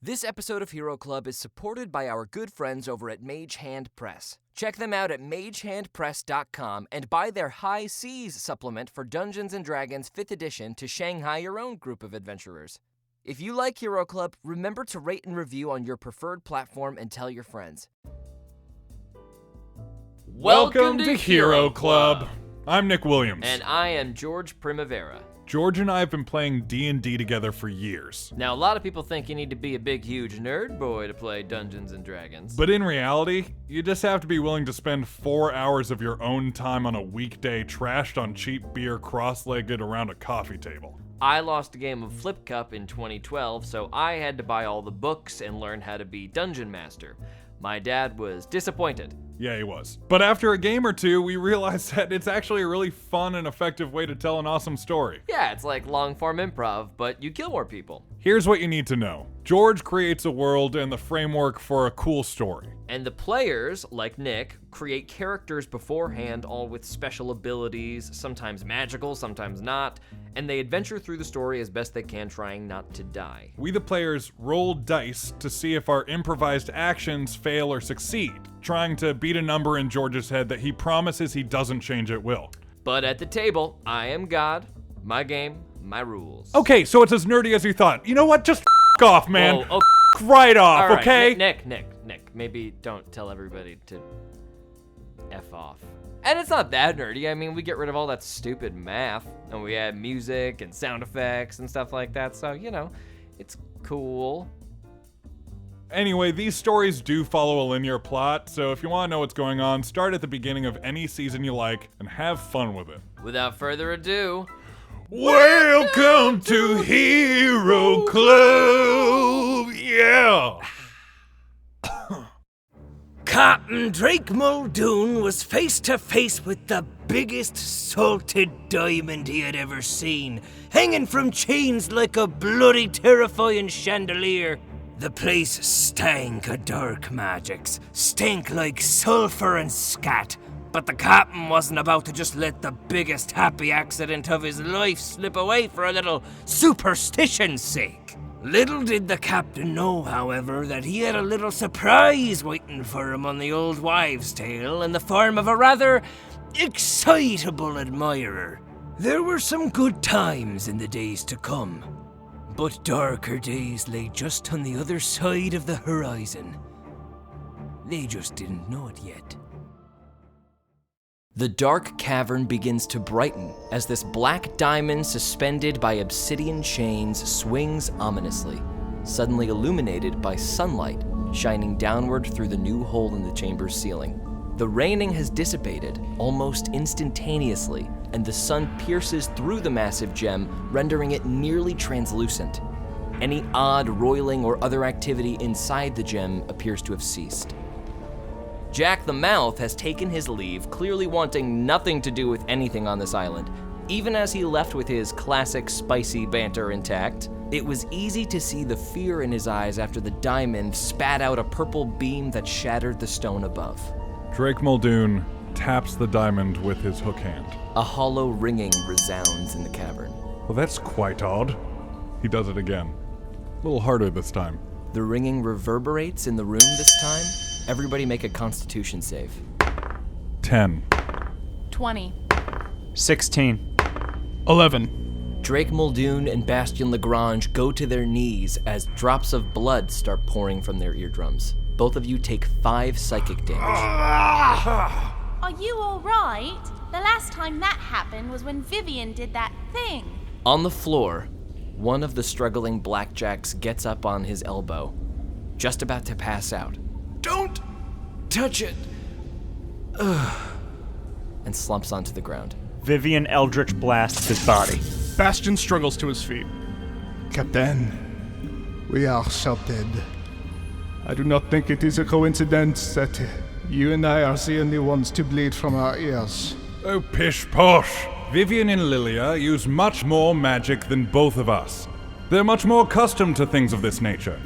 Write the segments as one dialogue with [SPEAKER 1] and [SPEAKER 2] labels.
[SPEAKER 1] This episode of Hero Club is supported by our good friends over at Mage Hand Press. Check them out at magehandpress.com and buy their High Seas supplement for Dungeons & Dragons 5th edition to Shanghai your own group of adventurers. If you like Hero Club, remember to rate and review on your preferred platform and tell your friends.
[SPEAKER 2] Welcome to Hero Club. I'm Nick Williams.
[SPEAKER 1] And I am George Primavera.
[SPEAKER 2] George and I have been playing D&D together for years.
[SPEAKER 1] Now, a lot of people think you need to be a big, huge nerd boy to play Dungeons & Dragons.
[SPEAKER 2] But in reality, you just have to be willing to spend 4 hours of your own time on a weekday trashed on cheap beer cross-legged around a coffee table.
[SPEAKER 1] I lost a game of Flip Cup in 2012, so I had to buy all the books and learn how to be Dungeon Master. My dad was disappointed.
[SPEAKER 2] Yeah, he was. But after a game or two, we realized that it's actually a really fun and effective way to tell an awesome story.
[SPEAKER 1] Yeah, it's like long-form improv, but you kill more people.
[SPEAKER 2] Here's what you need to know. George creates a world and the framework for a cool story.
[SPEAKER 1] And the players, like Nick, create characters beforehand, all with special abilities, sometimes magical, sometimes not, and they adventure through the story as best they can, trying not to die.
[SPEAKER 2] We, the players, roll dice to see if our improvised actions fail or succeed, trying to beat a number in George's head that he promises he doesn't change at will.
[SPEAKER 1] But at the table, I am God, my game, my rules.
[SPEAKER 2] Okay, so it's as nerdy as you thought. You know what? Just f*** off, man.
[SPEAKER 1] Whoa,
[SPEAKER 2] F*** right off,
[SPEAKER 1] all right,
[SPEAKER 2] okay?
[SPEAKER 1] Nick, maybe don't tell everybody to F off. And it's not that nerdy. I mean, we get rid of all that stupid math, and we add music and sound effects and stuff like that, so, you know, it's cool.
[SPEAKER 2] Anyway, these stories do follow a linear plot, so if you want to know what's going on, start at the beginning of any season you like and have fun with it.
[SPEAKER 1] Without further ado,
[SPEAKER 2] welcome to Hero Club! Yeah!
[SPEAKER 3] Captain Drake Muldoon was face to face with the biggest salted diamond he had ever seen, hanging from chains like a bloody terrifying chandelier. The place stank of dark magics, stank like sulfur and scat, but the captain wasn't about to just let the biggest happy accident of his life slip away for a little superstition's sake. Little did the captain know, however, that he had a little surprise waiting for him on the old wives' tale in the form of a rather excitable admirer. There were some good times in the days to come, but darker days lay just on the other side of the horizon. They just didn't know it yet.
[SPEAKER 1] the dark cavern begins to brighten as this black diamond suspended by obsidian chains swings ominously, suddenly illuminated by sunlight shining downward through the new hole in the chamber's ceiling. The raining has dissipated almost instantaneously, and the sun pierces through the massive gem, rendering it nearly translucent. Any odd roiling or other activity inside the gem appears to have ceased. Jack the Mouth has taken his leave, clearly wanting nothing to do with anything on this island. Even as he left with his classic spicy banter intact, it was easy to see the fear in his eyes after the diamond spat out a purple beam that shattered the stone above.
[SPEAKER 2] Drake Muldoon taps the diamond with his hook hand.
[SPEAKER 1] A hollow ringing resounds in the cavern.
[SPEAKER 2] Well, that's quite odd. He does it again. A little harder this time.
[SPEAKER 1] The ringing reverberates in the room this time. Everybody make a Constitution save.
[SPEAKER 2] 10.
[SPEAKER 4] 20.
[SPEAKER 5] 16.
[SPEAKER 6] 11.
[SPEAKER 1] Drake Muldoon and Bastion Lagrange go to their knees as drops of blood start pouring from their eardrums. Both of you take 5 psychic damage.
[SPEAKER 4] Are you alright? The last time that happened was when Vivian did that thing.
[SPEAKER 1] On the floor, one of the struggling blackjacks gets up on his elbow, just about to pass out.
[SPEAKER 3] Don't touch it.
[SPEAKER 1] And slumps onto the ground.
[SPEAKER 5] Vivian Eldritch blasts his body.
[SPEAKER 6] Bastion struggles to his feet.
[SPEAKER 7] Captain, we are sheltered. I do not think it is a coincidence that you and I are the only ones to bleed from our ears.
[SPEAKER 2] Oh, pish posh. Vivian and Lilia use much more magic than both of us. They're much more accustomed to things of this nature.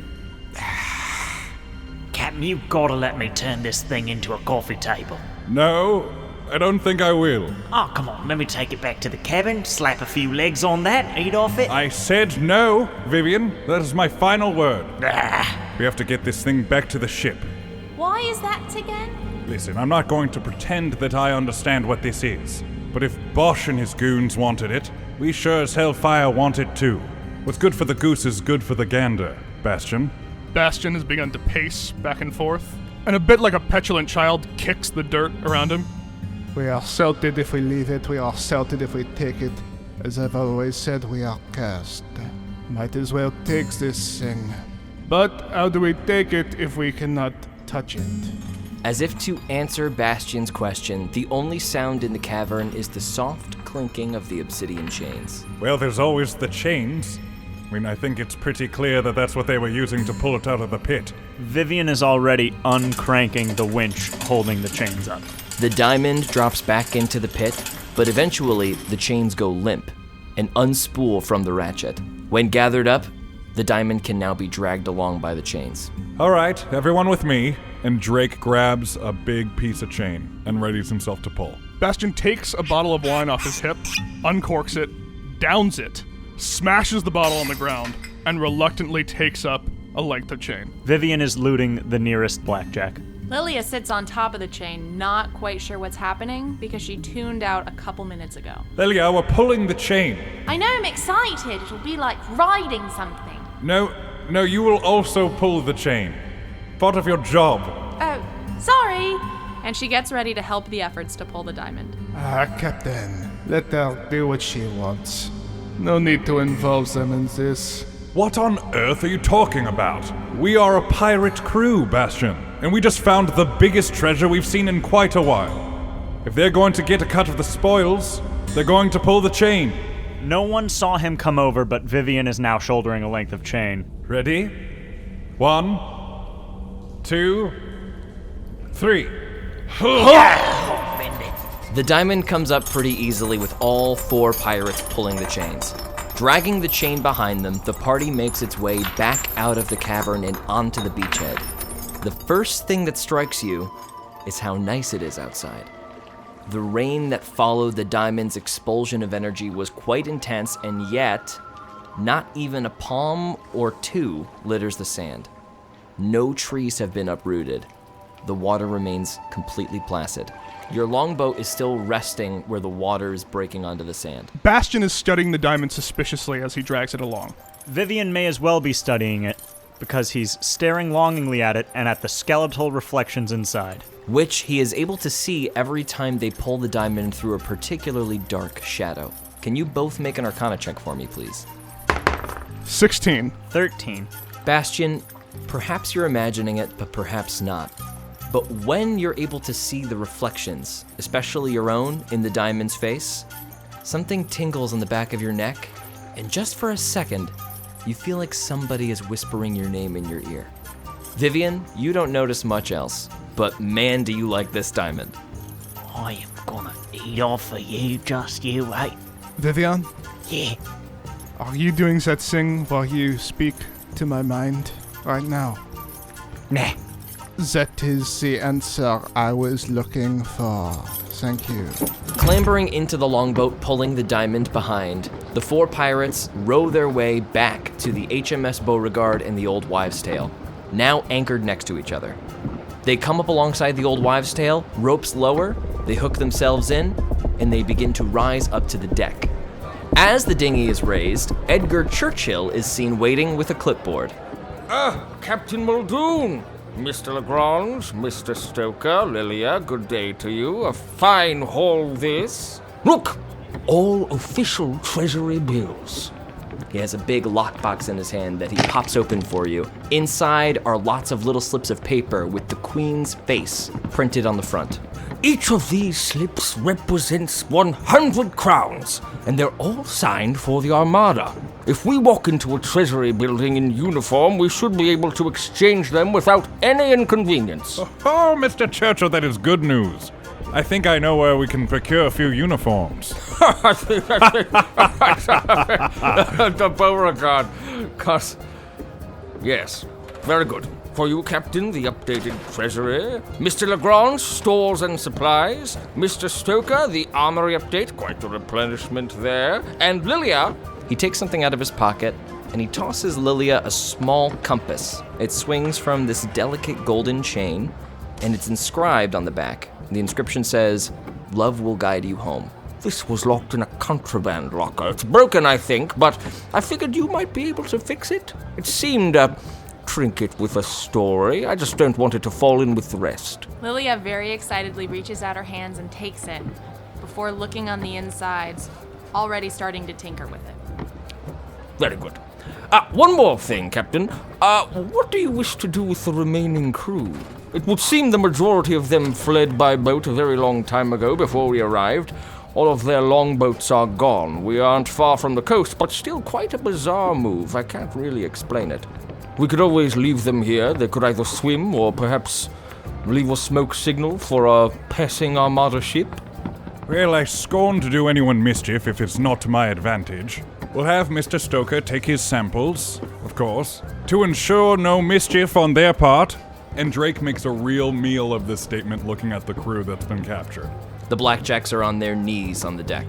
[SPEAKER 8] Captain, you gotta let me turn this thing into a coffee table.
[SPEAKER 2] No, I don't think I will.
[SPEAKER 8] Oh, come on, let me take it back to the cabin, slap a few legs on that, eat off it.
[SPEAKER 2] I said no, Vivian. That is my final word.
[SPEAKER 8] Ah.
[SPEAKER 2] We have to get this thing back to the ship.
[SPEAKER 4] Why is that again?
[SPEAKER 2] Listen, I'm not going to pretend that I understand what this is. But if Bosch and his goons wanted it, we sure as hellfire want it too. What's good for the goose is good for the gander, Bastion.
[SPEAKER 6] Bastion has begun to pace back and forth, and a bit like a petulant child, kicks the dirt around him.
[SPEAKER 7] We are salted if we leave it, we are salted if we take it. As I've always said, we are cursed. Might as well take this thing. But how do we take it if we cannot touch it?
[SPEAKER 1] As if to answer Bastion's question, the only sound in the cavern is the soft clinking of the obsidian chains.
[SPEAKER 2] Well, there's always the chains. I mean, I think it's pretty clear that that's what they were using to pull it out of the pit.
[SPEAKER 5] Vivian is already uncranking the winch holding the chains up.
[SPEAKER 1] The diamond drops back into the pit, but eventually the chains go limp and unspool from the ratchet. When gathered up, the diamond can now be dragged along by the chains.
[SPEAKER 2] All right, everyone with me. And Drake grabs a big piece of chain and readies himself to pull.
[SPEAKER 6] Bastion takes a bottle of wine off his hip, uncorks it, downs it, smashes the bottle on the ground, and reluctantly takes up a length of chain.
[SPEAKER 5] Vivian is looting the nearest blackjack.
[SPEAKER 9] Lilia sits on top of the chain, not quite sure what's happening because she tuned out a couple minutes ago.
[SPEAKER 2] Lilia, we're pulling the chain.
[SPEAKER 4] I know, I'm excited. It'll be like riding something.
[SPEAKER 2] No, you will also pull the chain. Part of your job.
[SPEAKER 4] Oh, sorry.
[SPEAKER 9] And she gets ready to help the efforts to pull the diamond.
[SPEAKER 7] Captain, let her do what she wants. No need to involve them in this.
[SPEAKER 2] What on earth are you talking about? We are a pirate crew, Bastion, and we just found the biggest treasure we've seen in quite a while. If they're going to get a cut of the spoils, they're going to pull the chain.
[SPEAKER 5] No one saw him come over, but Vivian is now shouldering a length of chain.
[SPEAKER 2] Ready? 1, 2, 3.
[SPEAKER 1] The diamond comes up pretty easily with all 4 pirates pulling the chains. Dragging the chain behind them, the party makes its way back out of the cavern and onto the beachhead. The first thing that strikes you is how nice it is outside. The rain that followed the diamond's expulsion of energy was quite intense, and yet, not even a palm or 2 litters the sand. No trees have been uprooted. The water remains completely placid. Your longboat is still resting where the water is breaking onto the sand.
[SPEAKER 6] Bastion is studying the diamond suspiciously as he drags it along.
[SPEAKER 5] Vivian may as well be studying it, because he's staring longingly at it and at the skeletal reflections inside.
[SPEAKER 1] Which he is able to see every time they pull the diamond through a particularly dark shadow. Can you both make an Arcana check for me, please?
[SPEAKER 6] 16.
[SPEAKER 5] 13.
[SPEAKER 1] Bastion, perhaps you're imagining it, but perhaps not. But when you're able to see the reflections, especially your own, in the diamond's face, something tingles on the back of your neck, and just for a second, you feel like somebody is whispering your name in your ear. Vivian, you don't notice much else, but man, do you like this diamond.
[SPEAKER 8] I am gonna eat off of you, just you wait.
[SPEAKER 7] Vivian,
[SPEAKER 8] Yeah.
[SPEAKER 7] are you doing that thing where you speak to my mind right now?
[SPEAKER 8] Nah.
[SPEAKER 7] That is the answer I was looking for. Thank you.
[SPEAKER 1] Clambering into the longboat, pulling the diamond behind, the 4 pirates row their way back to the HMS Beauregard and the Old Wives' Tale, now anchored next to each other. They come up alongside the Old Wives' Tale, ropes lower, they hook themselves in, and they begin to rise up to the deck. As the dinghy is raised, Edgar Churchill is seen waiting with a clipboard.
[SPEAKER 10] Captain Muldoon, Mr. Lagrange, Mr. Stoker, Lilia, good day to you. A fine haul this. Look, all official treasury bills.
[SPEAKER 1] He has a big lockbox in his hand that he pops open for you. Inside are lots of little slips of paper with the Queen's face printed on the front.
[SPEAKER 10] Each of these slips represents 100 crowns, and they're all signed for the Armada. If we walk into a treasury building in uniform, we should be able to exchange them without any inconvenience.
[SPEAKER 2] Oh, Mr. Churchill, that is good news. I think I know where we can procure a few uniforms.
[SPEAKER 10] The Beauregard, yes. Very good. For you, Captain, the updated treasury. Mr. Legrand, stores and supplies. Mr. Stoker, the armory update. Quite the replenishment there. And Lilia.
[SPEAKER 1] He takes something out of his pocket, and he tosses Lilia a small compass. It swings from this delicate golden chain, and it's inscribed on the back. The inscription says, "Love will guide you home."
[SPEAKER 10] This was locked in a contraband locker. It's broken, I think, but I figured you might be able to fix it. It seemed a trinket with a story. I just don't want it to fall in with the rest.
[SPEAKER 9] Lilia very excitedly reaches out her hands and takes it, before looking on the insides, already starting to tinker with it.
[SPEAKER 10] Very good. One more thing, Captain. What do you wish to do with the remaining crew? It would seem the majority of them fled by boat a very long time ago before we arrived. All of their longboats are gone. We aren't far from the coast, but still quite a bizarre move. I can't really explain it. We could always leave them here. They could either swim or perhaps leave a smoke signal for a passing armada ship.
[SPEAKER 2] Well, I scorn to do anyone mischief if it's not to my advantage. We'll have Mr. Stoker take his samples, of course, to ensure no mischief on their part. And Drake makes a real meal of this statement looking at the crew that's been captured.
[SPEAKER 1] The Blackjacks are on their knees on the deck.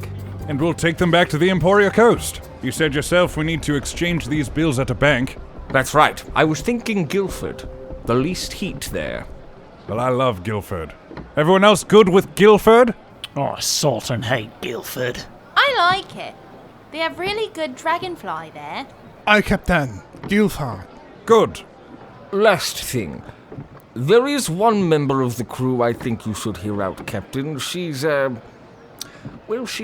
[SPEAKER 2] And we'll take them back to the Emporia coast. You said yourself we need to exchange these bills at a bank.
[SPEAKER 10] That's right. I was thinking Guildford. The least heat there.
[SPEAKER 2] Well, I love Guildford. Everyone else good with Guildford?
[SPEAKER 8] Oh, I salt and hate Guildford.
[SPEAKER 4] I like it. They have really good dragonfly there.
[SPEAKER 7] Aye, Captain. Guildford.
[SPEAKER 2] Good.
[SPEAKER 10] Last thing. There is one member of the crew I think you should hear out, Captain. She's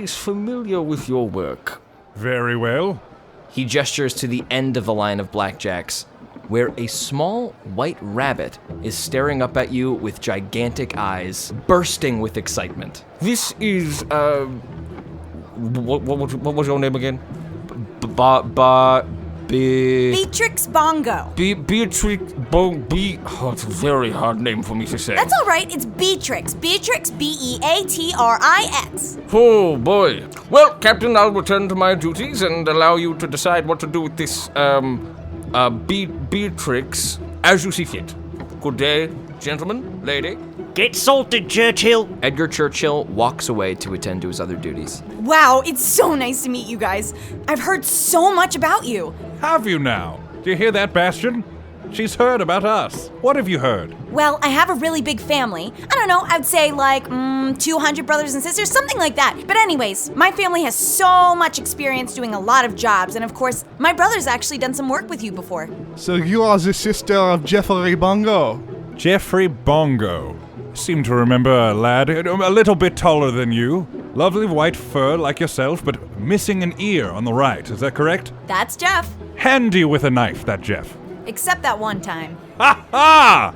[SPEAKER 10] familiar with your work.
[SPEAKER 2] Very well.
[SPEAKER 1] He gestures to the end of the line of Blackjacks, where a small white rabbit is staring up at you with gigantic eyes, bursting with excitement.
[SPEAKER 10] This is, what was your name again?
[SPEAKER 11] Beatrix Bongo.
[SPEAKER 10] Beatrix it's a very hard name for me to say.
[SPEAKER 11] That's all right. It's Beatrix. Beatrix, Beatrix.
[SPEAKER 10] Oh, boy. Well, Captain, I'll return to my duties and allow you to decide what to do with this, Beatrix as you see fit. Good day, gentlemen, lady.
[SPEAKER 8] Get salted, Churchill.
[SPEAKER 1] Edgar Churchill walks away to attend to his other duties.
[SPEAKER 11] Wow, it's so nice to meet you guys. I've heard so much about you.
[SPEAKER 2] Have you now? Do you hear that, Bastion? She's heard about us. What have you heard?
[SPEAKER 11] Well, I have a really big family. I don't know, I'd say like 200 brothers and sisters, something like that. But anyways, my family has so much experience doing a lot of jobs, and of course, my brother's actually done some work with you before.
[SPEAKER 7] So you are the sister of Jeffrey Bongo?
[SPEAKER 2] Jeffrey Bongo. Seem to remember a lad a little bit taller than you. Lovely white fur like yourself, but missing an ear on the right. Is that correct?
[SPEAKER 11] That's Jeff.
[SPEAKER 2] Handy with a knife, that Jeff.
[SPEAKER 11] Except that one time.
[SPEAKER 2] Ha ha!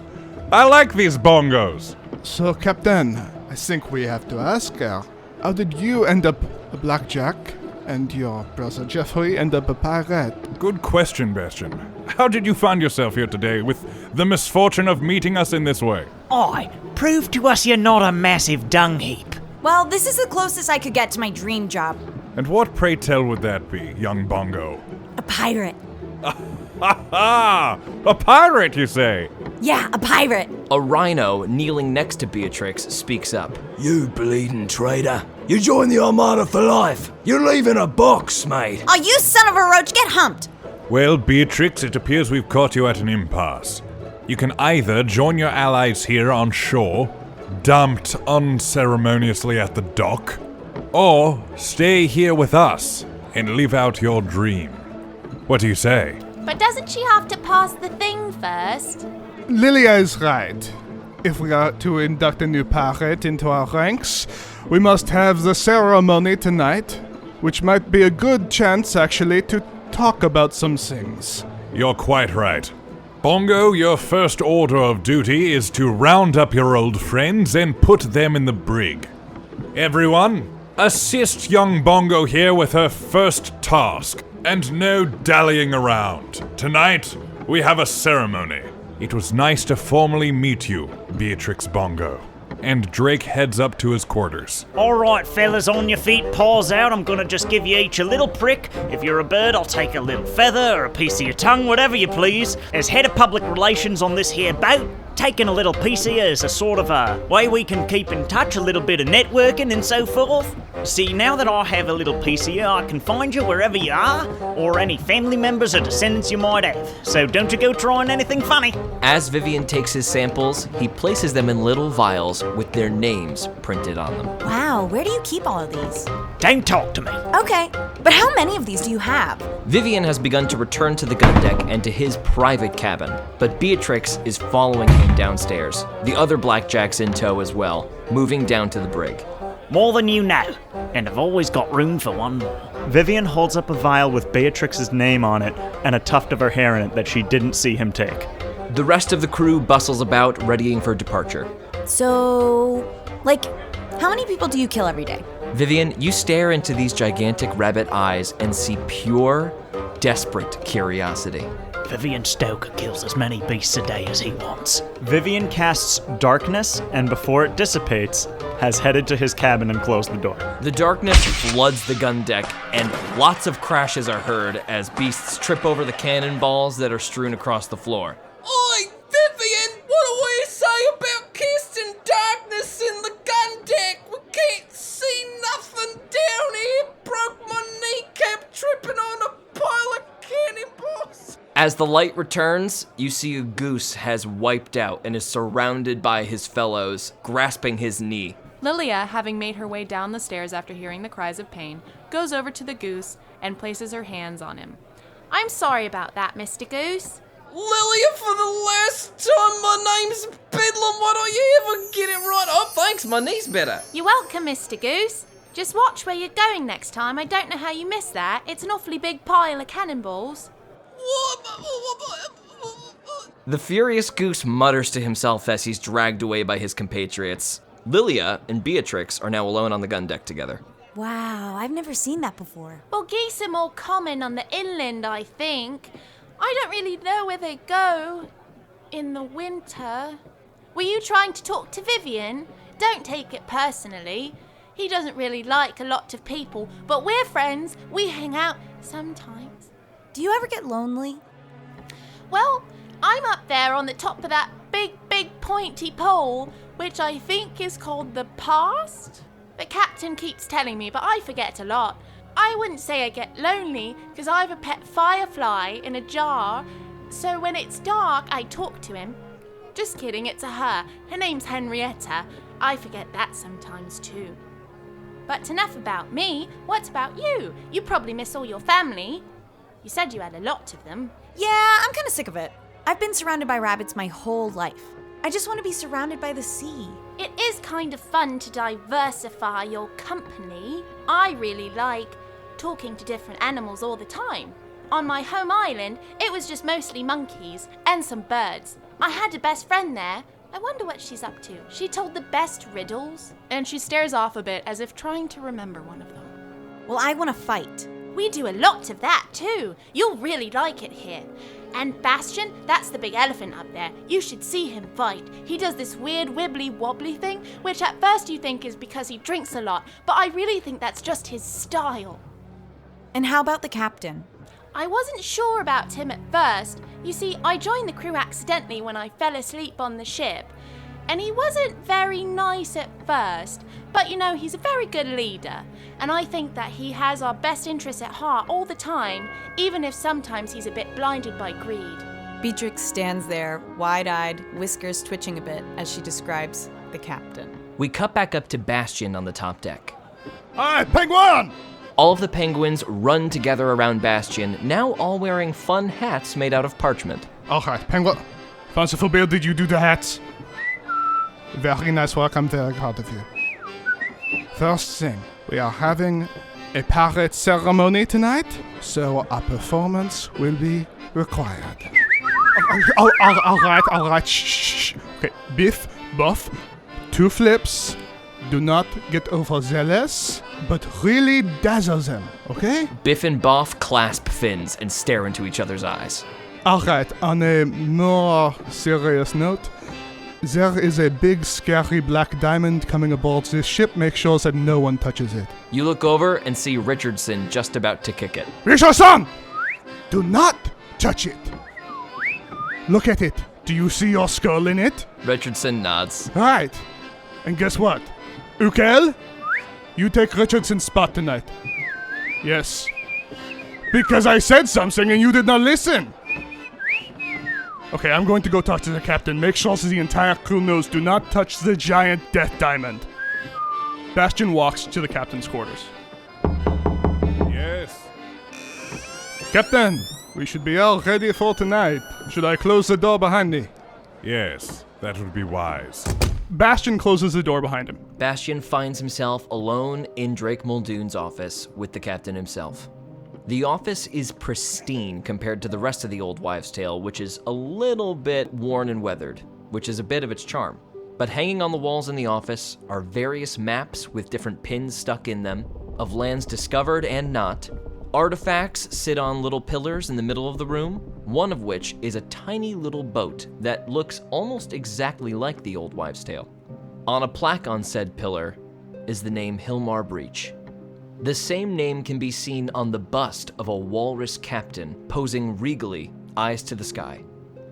[SPEAKER 2] I like these bongos.
[SPEAKER 7] So, Captain, I think we have to ask her, how did you end up a blackjack and your brother Jeffrey end up a pirate?
[SPEAKER 2] Good question, Bastion. How did you find yourself here today with the misfortune of meeting us in this way?
[SPEAKER 8] Aye, prove to us you're not a massive dung heap.
[SPEAKER 11] Well, this is the closest I could get to my dream job.
[SPEAKER 2] And what, pray tell, would that be, young Bongo?
[SPEAKER 11] A pirate.
[SPEAKER 2] Ha ha! A pirate, you say?
[SPEAKER 11] Yeah, a pirate.
[SPEAKER 1] A rhino kneeling next to Beatrix speaks up.
[SPEAKER 3] You bleeding traitor. You join the Armada for life. You're leaving a box, mate.
[SPEAKER 11] Oh, you son of a roach, get humped.
[SPEAKER 2] Well, Beatrix, it appears we've caught you at an impasse. You can either join your allies here on shore, dumped unceremoniously at the dock, or stay here with us and live out your dream. What do you say?
[SPEAKER 4] But doesn't she have to pass the thing first?
[SPEAKER 7] Lilia is right. If we are to induct a new pirate into our ranks, we must have the ceremony tonight, which might be a good chance, actually, to talk about some things.
[SPEAKER 2] You're quite right. Bongo, your first order of duty is to round up your old friends and put them in the brig. Everyone, assist young Bongo here with her first task, and no dallying around. Tonight, we have a ceremony. It was nice to formally meet you, Beatrix Bongo. and Drake heads up to his quarters.
[SPEAKER 8] Alright, fellas, on your feet, paws out. I'm gonna just give you each a little prick. If you're a bird, I'll take a little feather or a piece of your tongue, whatever you please. As head of public relations on this here boat, taking a little piece of you as a sort of a way we can keep in touch, a little bit of networking and so forth. See, now that I have a little piece of you, I can find you wherever you are, or any family members or descendants you might have. So don't you go trying anything funny.
[SPEAKER 1] As Vivian takes his samples, he places them in little vials with their names printed on them.
[SPEAKER 11] Wow, where do you keep all of these?
[SPEAKER 8] Don't talk to me.
[SPEAKER 11] Okay, but how many of these do you have?
[SPEAKER 1] Vivian has begun to return to the gun deck and to his private cabin, but Beatrix is following him downstairs. The other blackjack's in tow as well, moving down to the brig.
[SPEAKER 8] More than you know, and I've always got room for one more.
[SPEAKER 5] Vivian holds up a vial with Beatrix's name on it and a tuft of her hair in it that she didn't see him take.
[SPEAKER 1] The rest of the crew bustles about, readying for departure.
[SPEAKER 11] So, how many people do you kill every day?
[SPEAKER 1] Vivian, you stare into these gigantic rabbit eyes and see pure, desperate curiosity.
[SPEAKER 8] Vivian Stoker kills as many beasts a day as he wants.
[SPEAKER 5] Vivian casts darkness, and before it dissipates, has headed to his cabin and closed the door.
[SPEAKER 1] The darkness floods the gun deck, and lots of crashes are heard as beasts trip over the cannonballs that are strewn across the floor.
[SPEAKER 3] Oi, Vivian, what do we say about casting darkness in the gun deck? We can't see nothing down here. Broke my kneecap tripping on a pile of cannonballs.
[SPEAKER 1] As the light returns, you see a goose has wiped out and is surrounded by his fellows, grasping his knee.
[SPEAKER 9] Lilia, having made her way down the stairs after hearing the cries of pain, goes over to the goose and places her hands on him.
[SPEAKER 4] I'm sorry about that, Mr. Goose.
[SPEAKER 3] Lilia, for the last time, my name's Bedlam. Why don't you ever get it right? Oh, thanks, my knee's better.
[SPEAKER 4] You're welcome, Mr. Goose. Just watch where you're going next time. I don't know how you missed that. It's an awfully big pile of cannonballs.
[SPEAKER 1] The furious goose mutters to himself as he's dragged away by his compatriots. Lilia and Beatrix are now alone on the gun deck together.
[SPEAKER 11] Wow, I've never seen that before.
[SPEAKER 4] Well, geese are more common on the inland, I think. I don't really know where they go in the winter. Were you trying to talk to Vivian? Don't take it personally. He doesn't really like a lot of people, but we're friends. We hang out sometimes.
[SPEAKER 11] Do you ever get lonely?
[SPEAKER 4] Well, I'm up there on the top of that big pointy pole, which I think is called the past. The captain keeps telling me, but I forget a lot. I wouldn't say I get lonely, because I have a pet firefly in a jar, so when it's dark, I talk to him. Just kidding, it's a her. Her name's Henrietta. I forget that sometimes too. But enough about me. What about you? You probably miss all your family. You said you had a lot of them.
[SPEAKER 11] Yeah, I'm kind of sick of it. I've been surrounded by rabbits my whole life. I just want to be surrounded by the sea.
[SPEAKER 4] It is kind of fun to diversify your company. I really like talking to different animals all the time. On my home island, it was just mostly monkeys and some birds. I had a best friend there. I wonder what she's up to. She told the best riddles.
[SPEAKER 9] And she stares off a bit as if trying to remember one of them.
[SPEAKER 11] Well, I want to fight.
[SPEAKER 4] We do a lot of that too. You'll really like it here. And Bastion, that's the big elephant up there. You should see him fight. He does this weird wibbly wobbly thing, which at first you think is because he drinks a lot, but I really think that's just his style.
[SPEAKER 11] And how about the captain?
[SPEAKER 4] I wasn't sure about him at first. You see, I joined the crew accidentally when I fell asleep on the ship. And he wasn't very nice at first, but you know, he's a very good leader. And I think that he has our best interests at heart all the time, even if sometimes he's a bit blinded by greed.
[SPEAKER 11] Beatrix stands there, wide-eyed, whiskers twitching a bit as she describes the captain.
[SPEAKER 1] We cut back up to Bastion on the top deck.
[SPEAKER 7] Hi, penguin!
[SPEAKER 1] All of the penguins run together around Bastion, now all wearing fun hats made out of parchment.
[SPEAKER 7] Okay, penguin. Fanciful Bill, did you do the hats? Very nice work, I'm very proud of you. First thing, we are having a parade ceremony tonight, so a performance will be required. Alright, shh. Okay, Biff, Buff, 2 flips. Do not get overzealous, but really dazzle them, okay?
[SPEAKER 1] Biff and Boff clasp fins and stare into each other's eyes.
[SPEAKER 7] Alright, on a more serious note, There is a big, scary black diamond coming aboard this ship. Make sure that no one touches it.
[SPEAKER 1] You look over and see Richardson just about to kick it.
[SPEAKER 7] Richardson! Do not touch it. Look at it. Do you see your skull in it?
[SPEAKER 1] Richardson nods.
[SPEAKER 7] Right. And guess what? Ukel? You take Richardson's spot tonight. Yes. Because I said something and you did not listen. Okay, I'm going to go talk to the captain. Make sure that the entire crew knows, do not touch the giant death diamond.
[SPEAKER 6] Bastion walks to the captain's quarters.
[SPEAKER 2] Yes.
[SPEAKER 7] Captain, we should be all ready for tonight. Should I close the door behind me?
[SPEAKER 2] Yes, that would be wise.
[SPEAKER 6] Bastion closes the door behind him.
[SPEAKER 1] Bastion finds himself alone in Drake Muldoon's office with the captain himself. The office is pristine compared to the rest of the Old Wives' Tale, which is a little bit worn and weathered, which is a bit of its charm. But hanging on the walls in the office are various maps with different pins stuck in them, of lands discovered and not. Artifacts sit on little pillars in the middle of the room, one of which is a tiny little boat that looks almost exactly like the Old Wives' Tale. On a plaque on said pillar is the name Hilmar Breach. The same name can be seen on the bust of a walrus captain posing regally, eyes to the sky.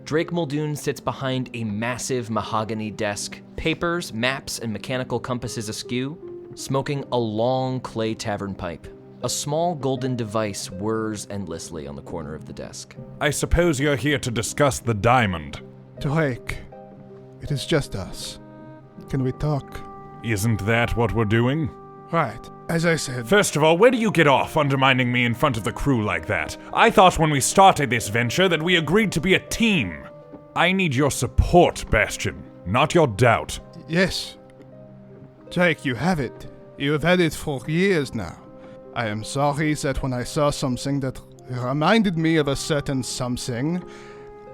[SPEAKER 1] Drake Muldoon sits behind a massive mahogany desk, papers, maps, and mechanical compasses askew, smoking a long clay tavern pipe. A small golden device whirs endlessly on the corner of the desk.
[SPEAKER 2] I suppose you're here to discuss the diamond.
[SPEAKER 7] Drake, it is just us. Can we talk?
[SPEAKER 2] Isn't that what we're doing?
[SPEAKER 7] Right. As I said...
[SPEAKER 2] First of all, where do you get off undermining me in front of the crew like that? I thought when we started this venture that we agreed to be a team. I need your support, Bastion, not your doubt.
[SPEAKER 7] Yes. Drake, you have it. You have had it for years now. I am sorry that when I saw something that reminded me of a certain something,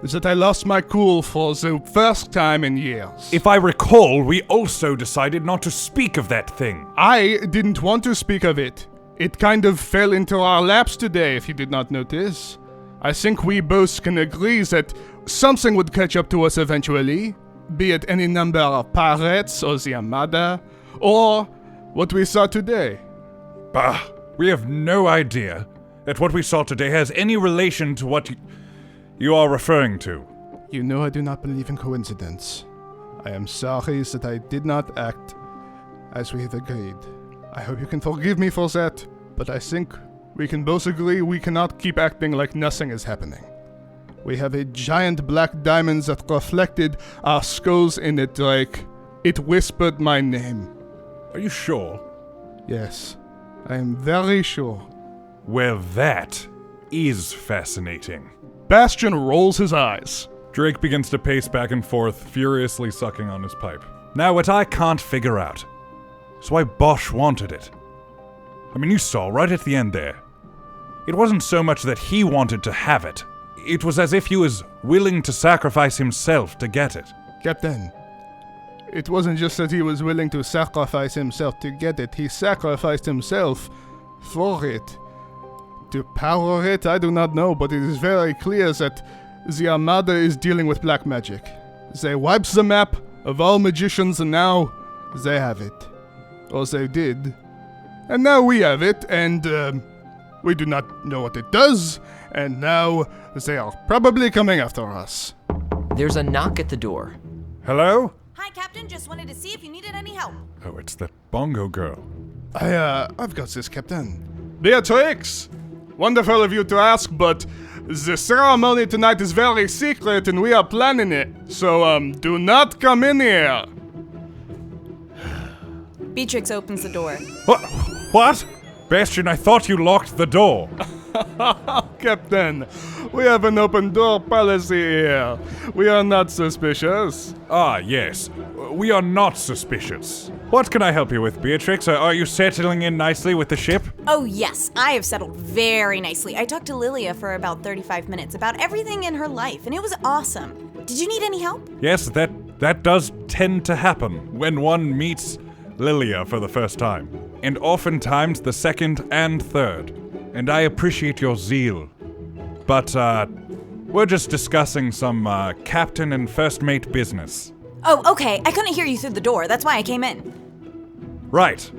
[SPEAKER 7] that I lost my cool for the first time in years.
[SPEAKER 2] If I recall, we also decided not to speak of that thing.
[SPEAKER 7] I didn't want to speak of it. It kind of fell into our laps today, if you did not notice. I think we both can agree that something would catch up to us eventually, be it any number of pirates or the Armada, or what we saw today.
[SPEAKER 2] Bah, we have no idea that what we saw today has any relation to what you are referring to.
[SPEAKER 7] You know I do not believe in coincidence. I am sorry that I did not act as we have agreed. I hope you can forgive me for that, but I think we can both agree we cannot keep acting like nothing is happening. We have a giant black diamond that reflected our skulls in it, Drake. It whispered my name.
[SPEAKER 2] Are you sure?
[SPEAKER 7] Yes, I am very sure.
[SPEAKER 2] Well, that is fascinating.
[SPEAKER 6] Bastion rolls his eyes.
[SPEAKER 2] Drake begins to pace back and forth, furiously sucking on his pipe. Now, what I can't figure out is why Bosch wanted it. I mean, you saw right at the end there. It wasn't so much that he wanted to have it. It was as if he was willing to sacrifice himself to get it.
[SPEAKER 7] Captain, it wasn't just that he was willing to sacrifice himself to get it. He sacrificed himself for it. To power it, I do not know, but it is very clear that the Armada is dealing with black magic. They wiped the map of all magicians and now they have it. Or they did. And now we have it, and we do not know what it does, and now they are probably coming after us.
[SPEAKER 1] There's a knock at the door.
[SPEAKER 2] Hello?
[SPEAKER 11] Hi, Captain. Just wanted to see if you needed any help.
[SPEAKER 2] Oh, it's the bongo girl.
[SPEAKER 7] I've got this, Captain. Beatrix! Wonderful of you to ask, but the ceremony tonight is very secret and we are planning it. So, do not come in here.
[SPEAKER 11] Beatrix opens the door.
[SPEAKER 2] What? Bastion, I thought you locked the door.
[SPEAKER 7] Captain, we have an open door policy here. We are not suspicious.
[SPEAKER 2] Ah, yes. We are not suspicious. What can I help you with, Beatrix? Are you settling in nicely with the ship?
[SPEAKER 11] Oh, yes. I have settled very nicely. I talked to Lilia for about 35 minutes about everything in her life, and it was awesome. Did you need any help?
[SPEAKER 2] Yes, that does tend to happen when one meets Lilia for the first time. And oftentimes the second and third. And I appreciate your zeal. But, we're just discussing some captain and first mate business.
[SPEAKER 11] Oh, okay. I couldn't hear you through the door. That's why I came in.
[SPEAKER 2] Right.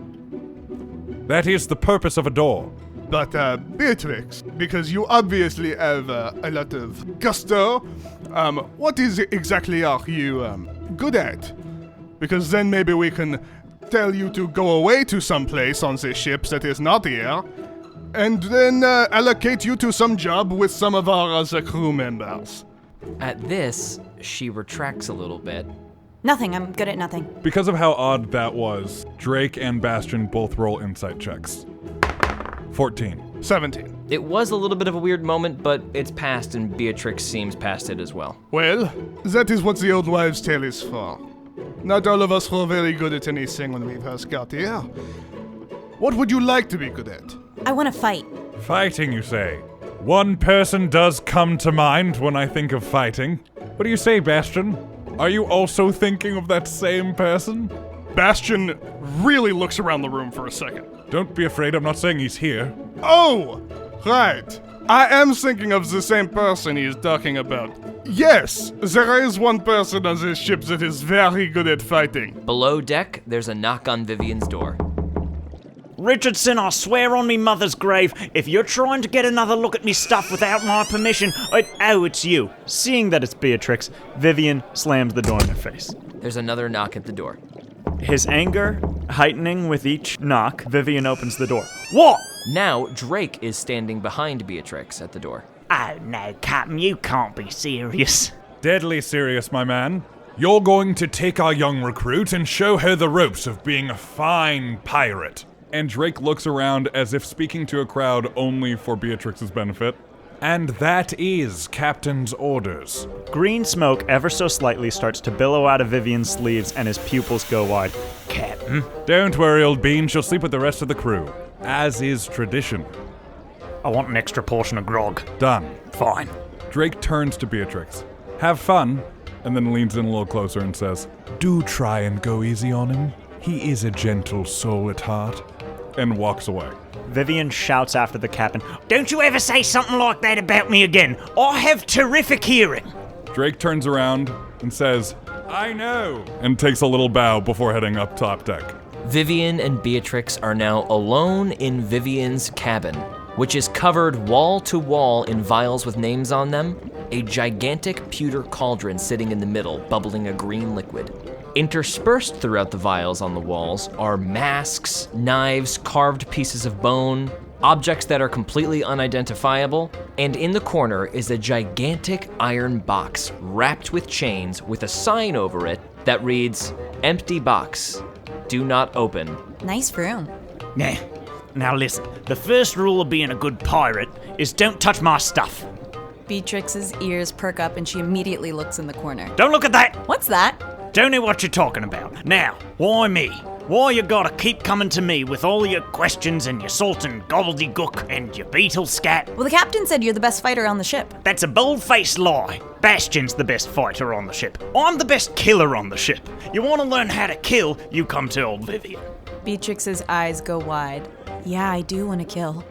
[SPEAKER 2] That is the purpose of a door.
[SPEAKER 7] But, Beatrix, because you obviously have a lot of gusto, what exactly are you good at? Because then maybe we can tell you to go away to some place on this ship that is not here, and then allocate you to some job with some of our other crew members.
[SPEAKER 1] At this, she retracts a little bit.
[SPEAKER 11] Nothing. I'm good at nothing.
[SPEAKER 2] Because of how odd that was, Drake and Bastion both roll insight checks. 14.
[SPEAKER 7] 17.
[SPEAKER 1] It was a little bit of a weird moment, but it's past and Beatrix seems past it as well.
[SPEAKER 7] Well, that is what the old wives' tale is for. Not all of us were very good at anything when we first got here. What would you like to be good at?
[SPEAKER 11] I want to fight.
[SPEAKER 2] Fighting, you say? One person does come to mind when I think of fighting. What do you say, Bastion? Are you also thinking of that same person?
[SPEAKER 6] Bastion really looks around the room for a second.
[SPEAKER 2] Don't be afraid, I'm not saying he's here.
[SPEAKER 7] Oh, right. I am thinking of the same person he is talking about. Yes, there is one person on this ship that is very good at fighting.
[SPEAKER 1] Below deck, there's a knock on Vivian's door.
[SPEAKER 8] Richardson, I swear on me mother's grave, if you're trying to get another look at me stuff without my permission, it's you.
[SPEAKER 5] Seeing that it's Beatrix, Vivian slams the door in her face.
[SPEAKER 1] There's another knock at the door.
[SPEAKER 5] His anger heightening with each knock, Vivian opens the door. What?
[SPEAKER 1] Now, Drake is standing behind Beatrix at the door.
[SPEAKER 8] Oh no, Captain, you can't be serious.
[SPEAKER 2] Deadly serious, my man. You're going to take our young recruit and show her the ropes of being a fine pirate. And Drake looks around as if speaking to a crowd only for Beatrix's benefit. And that is Captain's orders.
[SPEAKER 5] Green smoke ever so slightly starts to billow out of Vivian's sleeves and his pupils go wide.
[SPEAKER 8] Captain?
[SPEAKER 2] Don't worry, old bean. She'll sleep with the rest of the crew, as is tradition.
[SPEAKER 8] I want an extra portion of grog.
[SPEAKER 2] Done.
[SPEAKER 8] Fine.
[SPEAKER 2] Drake turns to Beatrix. Have fun, and then leans in a little closer and says, do try and go easy on him. He is a gentle soul at heart. And walks away.
[SPEAKER 5] Vivian shouts after the captain,
[SPEAKER 8] Don't you ever say something like that about me again. I have terrific hearing.
[SPEAKER 2] Drake turns around and says, I know, and takes a little bow before heading up top deck.
[SPEAKER 1] Vivian and Beatrix are now alone in Vivian's cabin, which is covered wall to wall in vials with names on them, a gigantic pewter cauldron sitting in the middle, bubbling a green liquid. Interspersed throughout the vials on the walls are masks, knives, carved pieces of bone, objects that are completely unidentifiable, and in the corner is a gigantic iron box wrapped with chains with a sign over it that reads, "Empty box. Do not open."
[SPEAKER 11] Nice room.
[SPEAKER 8] Now listen, the first rule of being a good pirate is don't touch my stuff.
[SPEAKER 11] Beatrix's ears perk up and she immediately looks in the corner.
[SPEAKER 8] Don't look at that!
[SPEAKER 11] What's that?
[SPEAKER 8] Don't know what you're talking about. Now, why me? Why you gotta keep coming to me with all your questions and your salt and gobbledygook and your beetle scat?
[SPEAKER 11] Well, the captain said you're the best fighter on the ship.
[SPEAKER 8] That's a bold-faced lie. Bastion's the best fighter on the ship. I'm the best killer on the ship. You wanna learn how to kill, you come to old Vivian.
[SPEAKER 11] Beatrix's eyes go wide. Yeah, I do want to kill.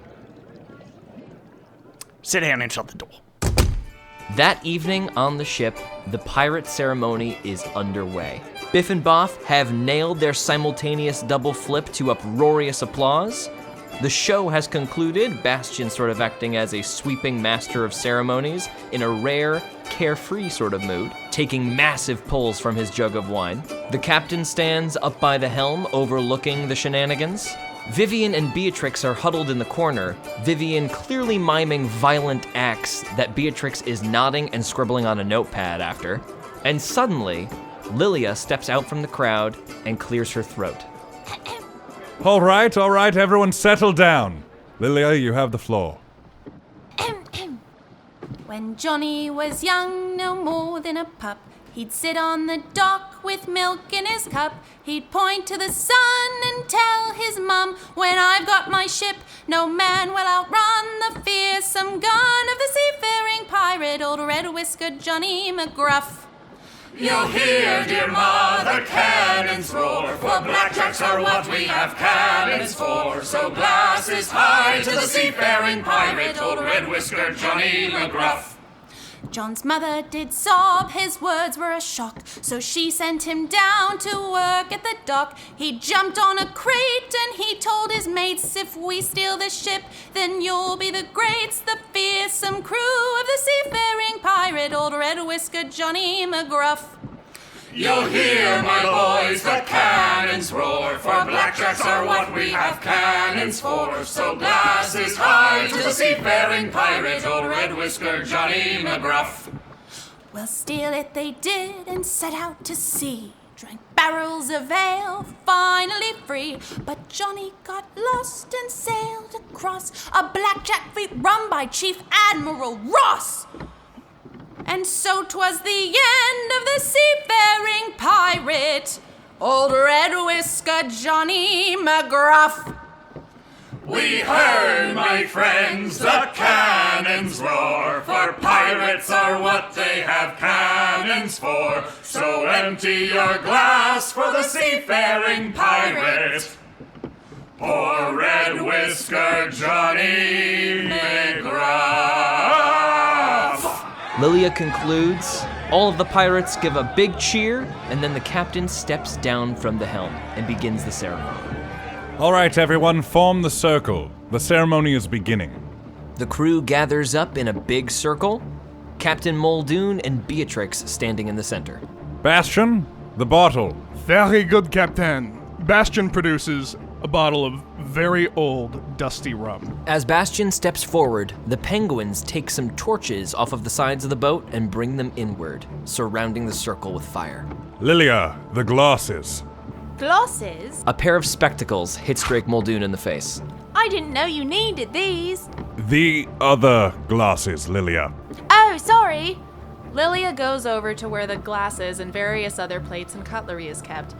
[SPEAKER 8] Sit down and shut the door.
[SPEAKER 1] That evening on the ship, the pirate ceremony is underway. Biff and Boff have nailed their simultaneous double flip to uproarious applause. The show has concluded, Bastion sort of acting as a sweeping master of ceremonies in a rare, carefree sort of mood, taking massive pulls from his jug of wine. The captain stands up by the helm, overlooking the shenanigans. Vivian and Beatrix are huddled in the corner, Vivian clearly miming violent acts that Beatrix is nodding and scribbling on a notepad after. And suddenly, Lilia steps out from the crowd and clears her throat.
[SPEAKER 2] All right, everyone settle down. Lilia, you have the floor.
[SPEAKER 4] When Johnny was young, no more than a pup, he'd sit on the dock with milk in his cup. He'd point to the sun and tell his mum, when I've got my ship, no man will outrun the fearsome gun of the seafaring pirate, old red-whiskered Johnny McGruff.
[SPEAKER 12] You'll hear, dear mother, cannons roar, for blackjacks are what we have cannons for. So glasses high to the seafaring pirate, old red-whiskered Johnny McGruff.
[SPEAKER 4] John's mother did sob, his words were a shock, so she sent him down to work at the dock. He jumped on a crate and he told his mates, if we steal the ship, then you'll be the greats, the fearsome crew of the seafaring pirate, old red-whiskered Johnny McGruff.
[SPEAKER 12] You'll hear, my boys, the cannons roar, for blackjacks are what we have cannons for. So glasses high to the seafaring pirate, old red-whiskered Johnny McGruff.
[SPEAKER 4] Well, steal it they did and set out to sea. Drank barrels of ale, finally free. But Johnny got lost and sailed across a blackjack fleet run by Chief Admiral Ross. And so 'twas the end of the seafaring pirate, old red-whiskered Johnny McGruff.
[SPEAKER 12] We heard, my friends, the cannons roar, for pirates are what they have cannons for. So empty your glass for the seafaring pirate, poor red-whiskered Johnny McGruff.
[SPEAKER 1] Lilia concludes, all of the pirates give a big cheer, and then the captain steps down from the helm and begins the ceremony.
[SPEAKER 2] All right, everyone, form the circle. The ceremony is beginning.
[SPEAKER 1] The crew gathers up in a big circle, Captain Muldoon and Beatrix standing in the center.
[SPEAKER 2] Bastion, the bottle.
[SPEAKER 6] Very good, Captain. Bastion produces a bottle of very old, dusty rum.
[SPEAKER 1] As Bastion steps forward, the penguins take some torches off of the sides of the boat and bring them inward, surrounding the circle with fire.
[SPEAKER 2] Lilia, the glasses.
[SPEAKER 4] Glasses?
[SPEAKER 1] A pair of spectacles hits Drake Muldoon in the face.
[SPEAKER 4] I didn't know you needed these.
[SPEAKER 2] The other glasses, Lilia.
[SPEAKER 4] Oh, sorry.
[SPEAKER 9] Lilia goes over to where the glasses and various other plates and cutlery is kept,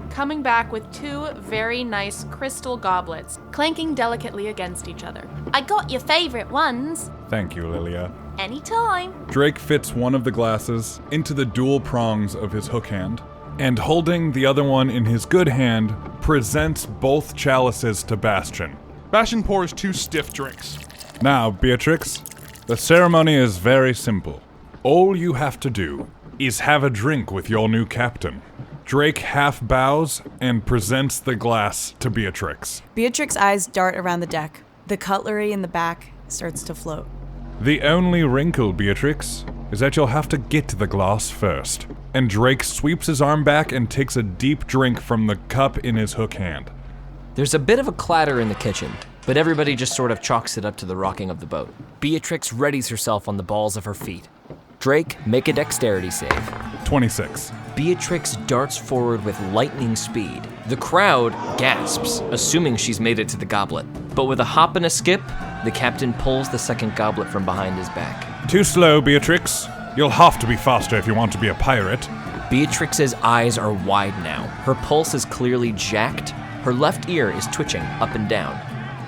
[SPEAKER 9] coming back with two very nice crystal goblets, clanking delicately against each other.
[SPEAKER 4] I got your favorite ones.
[SPEAKER 2] Thank you, Lilia.
[SPEAKER 4] Anytime.
[SPEAKER 2] Drake fits one of the glasses into the dual prongs of his hook hand, and holding the other one in his good hand, presents both chalices to Bastion.
[SPEAKER 6] Bastion pours two stiff drinks.
[SPEAKER 2] Now, Beatrix, the ceremony is very simple. All you have to do is have a drink with your new captain. Drake half bows and presents the glass to Beatrix.
[SPEAKER 11] Beatrix's eyes dart around the deck. The cutlery in the back starts to float.
[SPEAKER 2] The only wrinkle, Beatrix, is that you'll have to get to the glass first. And Drake sweeps his arm back and takes a deep drink from the cup in his hook hand.
[SPEAKER 1] There's a bit of a clatter in the kitchen, but everybody just sort of chalks it up to the rocking of the boat. Beatrix readies herself on the balls of her feet. Drake, make a dexterity save.
[SPEAKER 2] 26.
[SPEAKER 1] Beatrix darts forward with lightning speed. The crowd gasps, assuming she's made it to the goblet. But with a hop and a skip, the captain pulls the second goblet from behind his back.
[SPEAKER 2] Too slow, Beatrix. You'll have to be faster if you want to be a pirate.
[SPEAKER 1] Beatrix's eyes are wide now. Her pulse is clearly jacked. Her left ear is twitching up and down.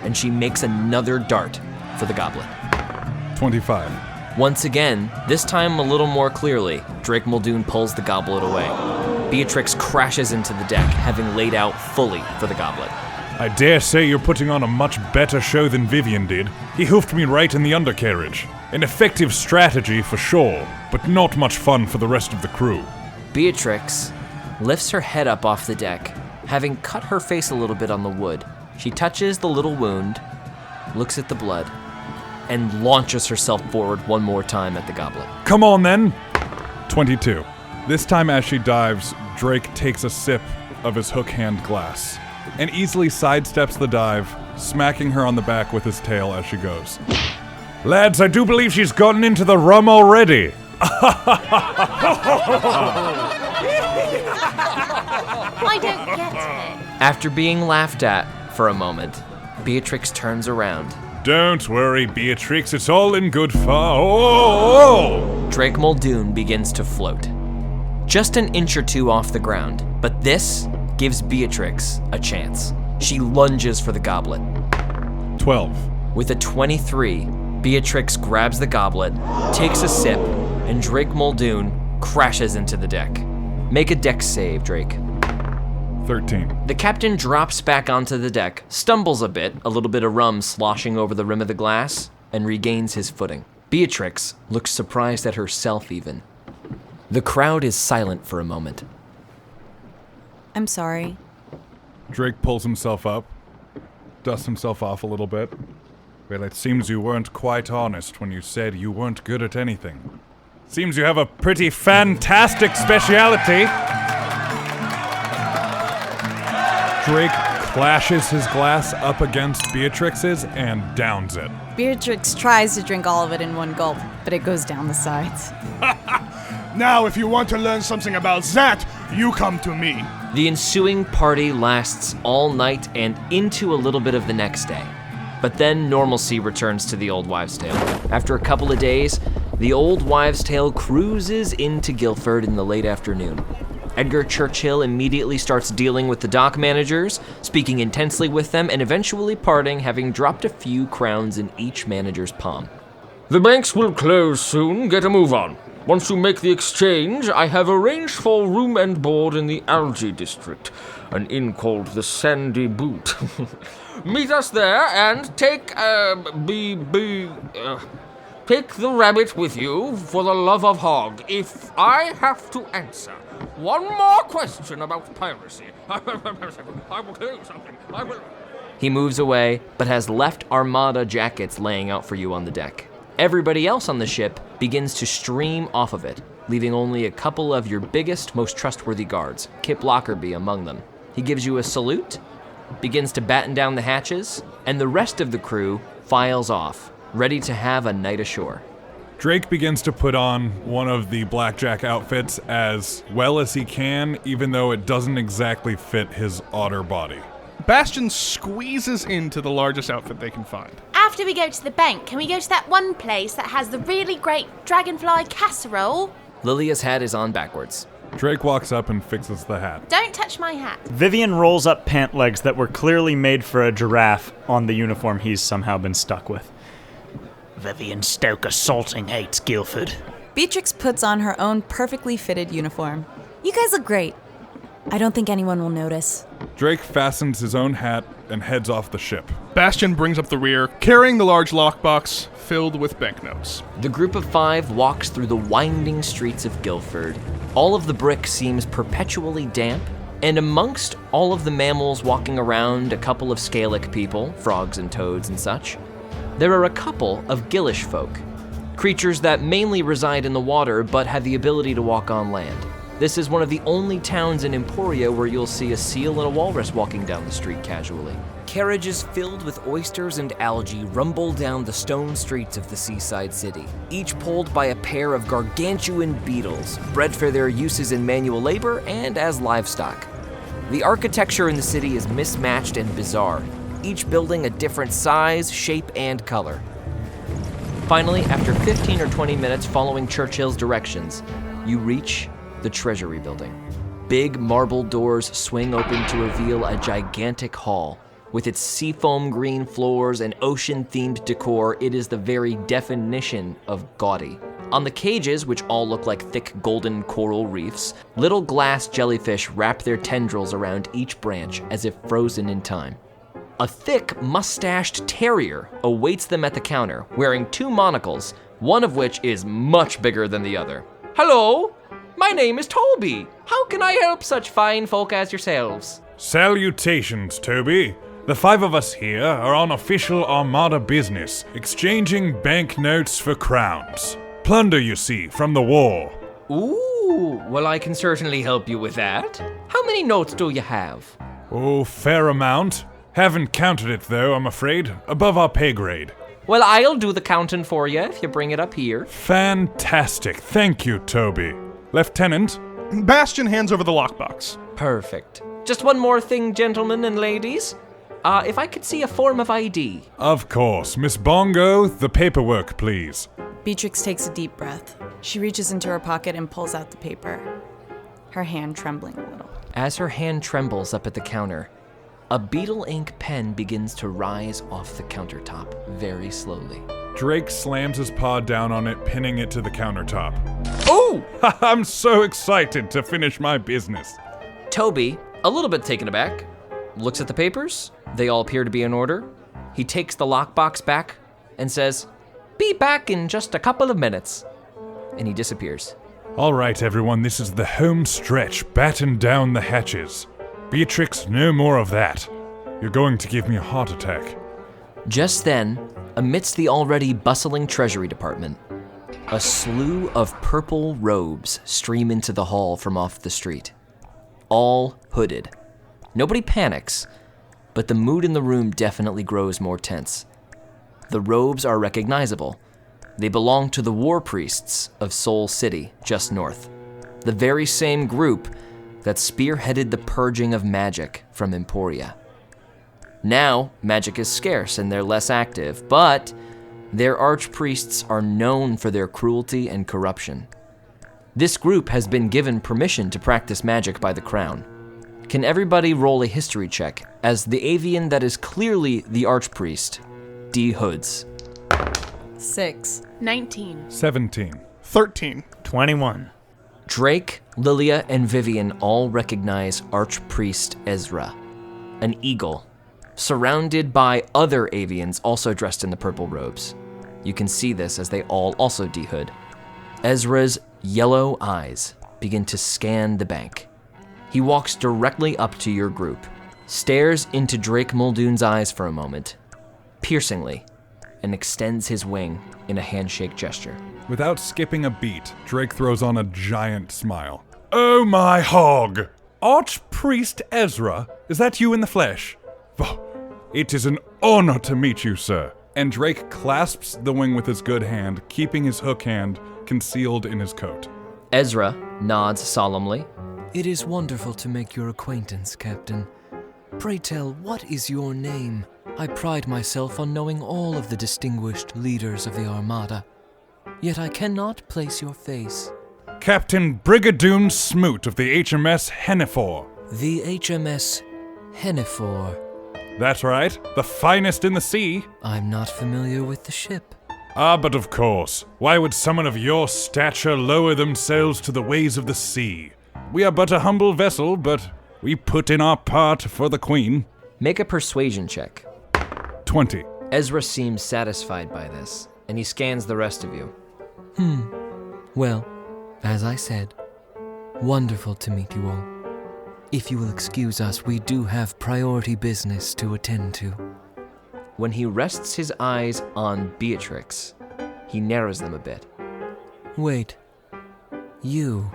[SPEAKER 1] And she makes another dart for the goblet.
[SPEAKER 2] 25.
[SPEAKER 1] Once again, this time a little more clearly, Drake Muldoon pulls the goblet away. Beatrix crashes into the deck, having laid out fully for the goblet.
[SPEAKER 2] I dare say you're putting on a much better show than Vivian did. He hoofed me right in the undercarriage. An effective strategy for sure, but not much fun for the rest of the crew.
[SPEAKER 1] Beatrix lifts her head up off the deck, having cut her face a little bit on the wood. She touches the little wound, looks at the blood, and launches herself forward one more time at the goblet.
[SPEAKER 2] Come on then! 22. This time as she dives, Drake takes a sip of his hook hand glass and easily sidesteps the dive, smacking her on the back with his tail as she goes. Lads, I do believe she's gotten into the rum already.
[SPEAKER 4] I don't get it.
[SPEAKER 1] After being laughed at for a moment, Beatrix turns around.
[SPEAKER 2] Don't worry, Beatrix, it's all in good fun. Oh!
[SPEAKER 1] Drake Muldoon begins to float, just an inch or two off the ground, but this gives Beatrix a chance. She lunges for the goblet.
[SPEAKER 2] 12.
[SPEAKER 1] With a 23, Beatrix grabs the goblet, takes a sip, and Drake Muldoon crashes into the deck. Make a dex save, Drake.
[SPEAKER 2] 13.
[SPEAKER 1] The captain drops back onto the deck, stumbles a bit, a little bit of rum sloshing over the rim of the glass, and regains his footing. Beatrix looks surprised at herself even. The crowd is silent for a moment.
[SPEAKER 11] I'm sorry.
[SPEAKER 2] Drake pulls himself up, dusts himself off a little bit. Well, it seems you weren't quite honest when you said you weren't good at anything. Seems you have a pretty fantastic speciality. Drake clashes his glass up against Beatrix's and downs it.
[SPEAKER 11] Beatrix tries to drink all of it in one gulp, but it goes down the sides.
[SPEAKER 7] Now, if you want to learn something about that, you come to me.
[SPEAKER 1] The ensuing party lasts all night and into a little bit of the next day. But then normalcy returns to the Old Wives' Tale. After a couple of days, the Old Wives' Tale cruises into Guildford in the late afternoon. Edgar Churchill immediately starts dealing with the dock managers, speaking intensely with them, and eventually parting, having dropped a few crowns in each manager's palm.
[SPEAKER 10] The banks will close soon. Get a move on. Once you make the exchange, I have arranged for room and board in the Algae District, an inn called the Sandy Boot. Meet us there and take the rabbit with you for the love of hog. If I have to answer one more question about piracy, I will tell you something.
[SPEAKER 1] He moves away, but has left Armada jackets laying out for you on the deck. Everybody else on the ship begins to stream off of it, leaving only a couple of your biggest, most trustworthy guards, Kip Lockerbie among them. He gives you a salute, begins to batten down the hatches, and the rest of the crew files off, ready to have a night ashore.
[SPEAKER 2] Drake begins to put on one of the blackjack outfits as well as he can, even though it doesn't exactly fit his otter body.
[SPEAKER 6] Bastion squeezes into the largest outfit they can find.
[SPEAKER 4] After we go to the bank, can we go to that one place that has the really great dragonfly casserole?
[SPEAKER 1] Lilia's hat is on backwards.
[SPEAKER 2] Drake walks up and fixes the hat.
[SPEAKER 4] Don't touch my hat.
[SPEAKER 5] Vivian rolls up pant legs that were clearly made for a giraffe on the uniform he's somehow been stuck with.
[SPEAKER 8] Vivian Stoker Salting hates Guildford.
[SPEAKER 11] Beatrix puts on her own perfectly fitted uniform. You guys look great. I don't think anyone will notice.
[SPEAKER 2] Drake fastens his own hat and heads off the ship.
[SPEAKER 6] Bastion brings up the rear, carrying the large lockbox filled with banknotes.
[SPEAKER 1] The group of five walks through the winding streets of Guildford. All of the brick seems perpetually damp, and amongst all of the mammals walking around, a couple of scalic people, frogs and toads and such, there are a couple of gillish folk, creatures that mainly reside in the water but have the ability to walk on land. This is one of the only towns in Emporia where you'll see a seal and a walrus walking down the street casually. Carriages filled with oysters and algae rumble down the stone streets of the seaside city, each pulled by a pair of gargantuan beetles, bred for their uses in manual labor and as livestock. The architecture in the city is mismatched and bizarre, each building a different size, shape, and color. Finally, after 15 or 20 minutes following Churchill's directions, you reach the Treasury Building. Big marble doors swing open to reveal a gigantic hall. With its seafoam green floors and ocean-themed decor, it is the very definition of gaudy. On the cages, which all look like thick golden coral reefs, little glass jellyfish wrap their tendrils around each branch as if frozen in time. A thick, mustached terrier awaits them at the counter, wearing two monocles, one of which is much bigger than the other.
[SPEAKER 10] Hello, my name is Toby. How can I help such fine folk as yourselves?
[SPEAKER 2] Salutations, Toby. The five of us here are on official Armada business, exchanging banknotes for crowns. Plunder, you see, from the war.
[SPEAKER 10] Ooh, well, I can certainly help you with that. How many notes do you have?
[SPEAKER 2] Oh, fair amount. Haven't counted it, though, I'm afraid. Above our pay grade.
[SPEAKER 10] Well, I'll do the counting for you if you bring it up here.
[SPEAKER 2] Fantastic. Thank you, Toby. Lieutenant?
[SPEAKER 6] Bastion hands over the lockbox.
[SPEAKER 10] Perfect. Just one more thing, gentlemen and ladies. If I could see a form of ID.
[SPEAKER 2] Of course. Miss Bongo, the paperwork, please.
[SPEAKER 11] Beatrix takes a deep breath. She reaches into her pocket and pulls out the paper, her hand trembling a little.
[SPEAKER 1] As her hand trembles up at the counter, a beetle ink pen begins to rise off the countertop very slowly.
[SPEAKER 2] Drake slams his paw down on it, pinning it to the countertop.
[SPEAKER 10] Oh!
[SPEAKER 2] I'm so excited to finish my business.
[SPEAKER 1] Toby, a little bit taken aback, looks at the papers. They all appear to be in order. He takes the lockbox back and says, be back in just a couple of minutes. And he disappears.
[SPEAKER 2] All right, everyone, this is the home stretch. Batten down the hatches. Beatrix, no more of that. You're going to give me a heart attack.
[SPEAKER 1] Just then, amidst the already bustling Treasury Department, a slew of purple robes stream into the hall from off the street. All hooded. Nobody panics, but the mood in the room definitely grows more tense. The robes are recognizable. They belong to the war priests of Soul City, just north. The very same group that spearheaded the purging of magic from Emporia. Now, magic is scarce and they're less active, but their archpriests are known for their cruelty and corruption. This group has been given permission to practice magic by the crown. Can everybody roll a history check as the avian that is clearly the archpriest, D. Hoods?
[SPEAKER 9] 6. 19.
[SPEAKER 2] 17.
[SPEAKER 6] 13.
[SPEAKER 5] 21.
[SPEAKER 1] Drake, Lilia, and Vivian all recognize Archpriest Ezra, an eagle, surrounded by other avians also dressed in the purple robes. You can see this as they all also dehood. Ezra's yellow eyes begin to scan the bank. He walks directly up to your group, stares into Drake Muldoon's eyes for a moment, piercingly, and extends his wing in a handshake gesture.
[SPEAKER 2] Without skipping a beat, Drake throws on a giant smile. Oh my hog! Archpriest Ezra, is that you in the flesh? Oh, it is an honor to meet you, sir. And Drake clasps the wing with his good hand, keeping his hook hand concealed in his coat.
[SPEAKER 1] Ezra nods solemnly.
[SPEAKER 13] It is wonderful to make your acquaintance, Captain. Pray tell, what is your name? I pride myself on knowing all of the distinguished leaders of the Armada, yet I cannot place your face.
[SPEAKER 2] Captain Brigadoon Smoot of the HMS Hennifer.
[SPEAKER 13] The HMS Hennifer.
[SPEAKER 2] That's right, the finest in the sea.
[SPEAKER 13] I'm not familiar with the ship.
[SPEAKER 2] Ah, but of course. Why would someone of your stature lower themselves to the ways of the sea? We are but a humble vessel, but we put in our part for the Queen.
[SPEAKER 1] Make a persuasion check.
[SPEAKER 2] 20.
[SPEAKER 1] Ezra seems satisfied by this, and he scans the rest of you.
[SPEAKER 13] Well, as I said, wonderful to meet you all. If you will excuse us, we do have priority business to attend to.
[SPEAKER 1] When he rests his eyes on Beatrix, he narrows them a bit.
[SPEAKER 13] Wait. You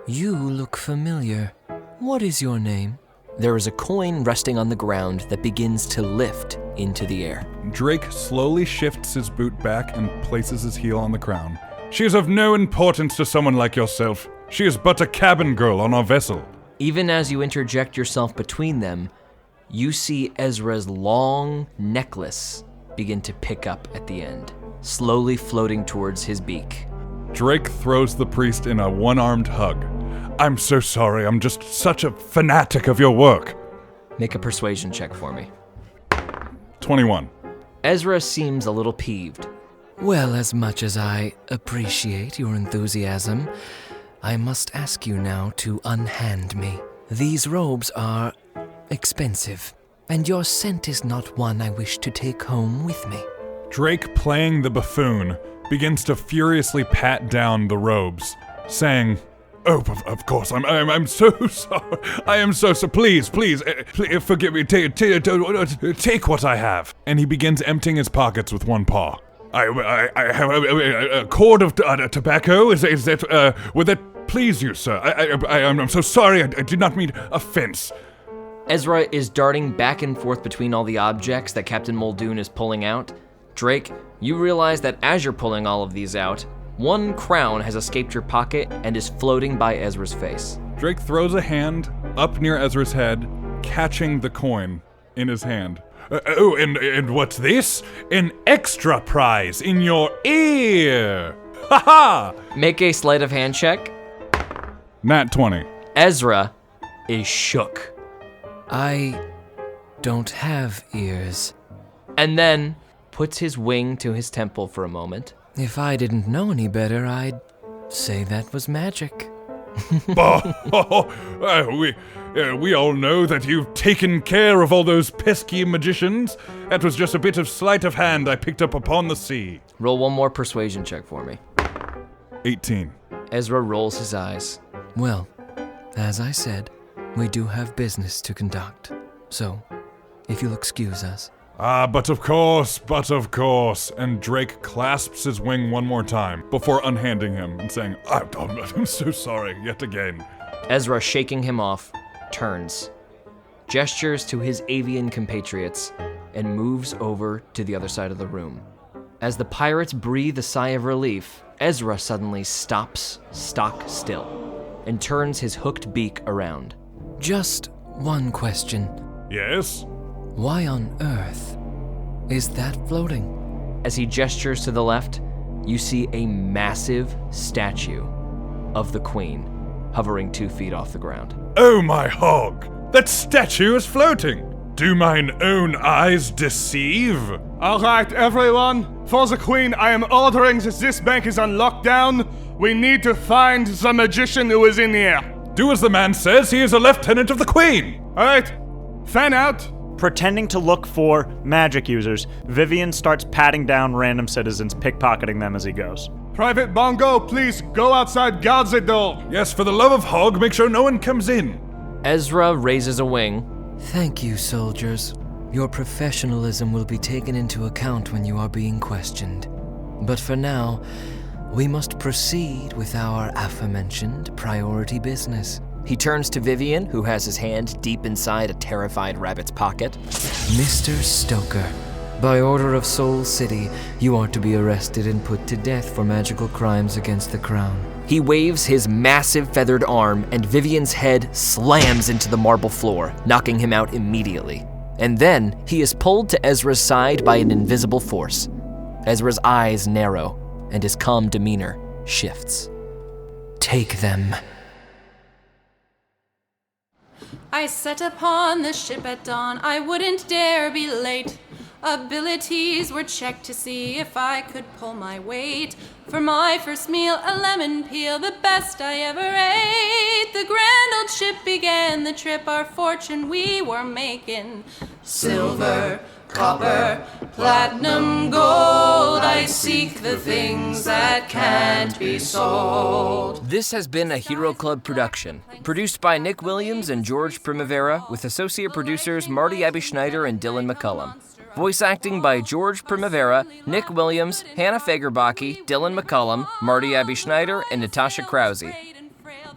[SPEAKER 13] look familiar. What is your name?
[SPEAKER 1] There is a coin resting on the ground that begins to lift into the air.
[SPEAKER 2] Drake slowly shifts his boot back and places his heel on the crown. She is of no importance to someone like yourself. She is but a cabin girl on our vessel.
[SPEAKER 1] Even as you interject yourself between them, you see Ezra's long necklace begin to pick up at the end, slowly floating towards his beak.
[SPEAKER 2] Drake throws the priest in a one-armed hug. I'm so sorry, I'm just such a fanatic of your work.
[SPEAKER 1] Make a persuasion check for me.
[SPEAKER 2] 21.
[SPEAKER 1] Ezra seems a little peeved.
[SPEAKER 13] Well, as much as I appreciate your enthusiasm, I must ask you now to unhand me. These robes are expensive, and your scent is not one I wish to take home with me.
[SPEAKER 2] Drake, playing the buffoon, begins to furiously pat down the robes, saying, "Oh, of course, I'm so sorry. I am so please, forgive me. Take what I have." And he begins emptying his pockets with one paw. I have a cord of tobacco. Is that would that please you, sir? I'm so sorry. I did not mean offense.
[SPEAKER 1] Ezra is darting back and forth between all the objects that Captain Muldoon is pulling out. Drake, you realize that as you're pulling all of these out, one crown has escaped your pocket and is floating by Ezra's face.
[SPEAKER 2] Drake throws a hand up near Ezra's head, catching the coin in his hand. And what's this? An extra prize in your ear! Ha ha!
[SPEAKER 1] Make a sleight of hand check.
[SPEAKER 2] Nat 20.
[SPEAKER 1] Ezra is shook.
[SPEAKER 13] I don't have ears.
[SPEAKER 1] And then puts his wing to his temple for a moment.
[SPEAKER 13] If I didn't know any better, I'd say that was magic.
[SPEAKER 2] We all know that you've taken care of all those pesky magicians. That was just a bit of sleight of hand I picked up upon the sea.
[SPEAKER 1] Roll one more persuasion check for me.
[SPEAKER 2] 18.
[SPEAKER 1] Ezra rolls his eyes.
[SPEAKER 13] Well, as I said, we do have business to conduct. So, if you'll excuse us.
[SPEAKER 2] But of course. And Drake clasps his wing one more time before unhanding him and saying, I'm so sorry, yet again.
[SPEAKER 1] Ezra, shaking him off, turns, gestures to his avian compatriots, and moves over to the other side of the room. As the pirates breathe a sigh of relief, Ezra suddenly stops stock still and turns his hooked beak around.
[SPEAKER 13] Just one question.
[SPEAKER 2] Yes?
[SPEAKER 13] Why on earth is that floating?
[SPEAKER 1] As he gestures to the left, you see a massive statue of the Queen hovering 2 feet off the ground.
[SPEAKER 2] Oh my hog! That statue is floating! Do mine own eyes deceive?
[SPEAKER 7] Alright, everyone. For the Queen, I am ordering that this bank is on lockdown. We need to find the magician who is in here.
[SPEAKER 2] Do as the man says, he is a lieutenant of the Queen!
[SPEAKER 7] Alright, fan out.
[SPEAKER 5] Pretending to look for magic users, Vivian starts patting down random citizens, pickpocketing them as he goes.
[SPEAKER 7] Private Bongo, please go outside, guard the door.
[SPEAKER 2] Yes, for the love of Hog, make sure no one comes in.
[SPEAKER 1] Ezra raises a wing.
[SPEAKER 13] Thank you, soldiers. Your professionalism will be taken into account when you are being questioned. But for now, we must proceed with our aforementioned priority business.
[SPEAKER 1] He turns to Vivian, who has his hand deep inside a terrified rabbit's pocket.
[SPEAKER 13] Mr. Stoker, by order of Soul City, you are to be arrested and put to death for magical crimes against the crown.
[SPEAKER 1] He waves his massive feathered arm, and Vivian's head slams into the marble floor, knocking him out immediately. And then he is pulled to Ezra's side by an invisible force. Ezra's eyes narrow, and his calm demeanor shifts.
[SPEAKER 13] Take them.
[SPEAKER 9] I set upon the ship at dawn, I wouldn't dare be late. Abilities were checked to see if I could pull my weight. For my first meal, a lemon peel, the best I ever ate. The grand old ship began the trip, our fortune we were making. Silver, copper, platinum, gold, I seek the things that can't be sold.
[SPEAKER 1] This has been a Hero Club production, produced by Nick Williams and George Primavera, with associate producers Marty Abby Schneider and Dylan McCullum. Voice acting by George Primavera, Nick Williams, Hannah Fagerbaki, Dylan McCullum, Marty Abby Schneider, and Natasha Krause.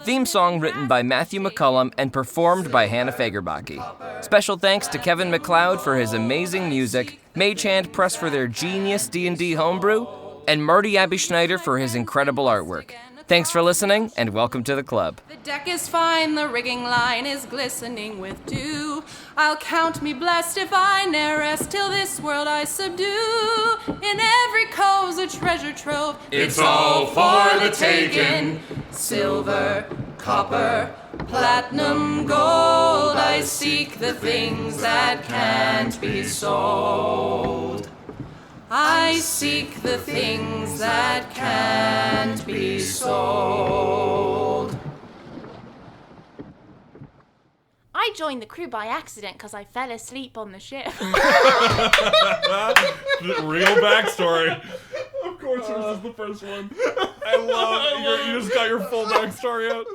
[SPEAKER 1] Theme song written by Matthew McCullum and performed by Hannah Fagerbaki. Special thanks to Kevin McLeod for his amazing music, Mage Hand Press for their genius D&D homebrew, and Marty Abby Schneider for his incredible artwork. Thanks for listening, and welcome to the club.
[SPEAKER 9] The deck is fine, the rigging line is glistening with dew. I'll count me blessed if I ne'er rest till this world I subdue. In every cove's a treasure trove.
[SPEAKER 12] It's all for the taking.
[SPEAKER 9] Silver, copper, platinum, gold. I seek the things that can't be sold. I seek the things that can't be sold.
[SPEAKER 4] I joined the crew by accident because I fell asleep on the ship.
[SPEAKER 2] Real backstory. Of course, this is the first one. I love it. You just got your full backstory out.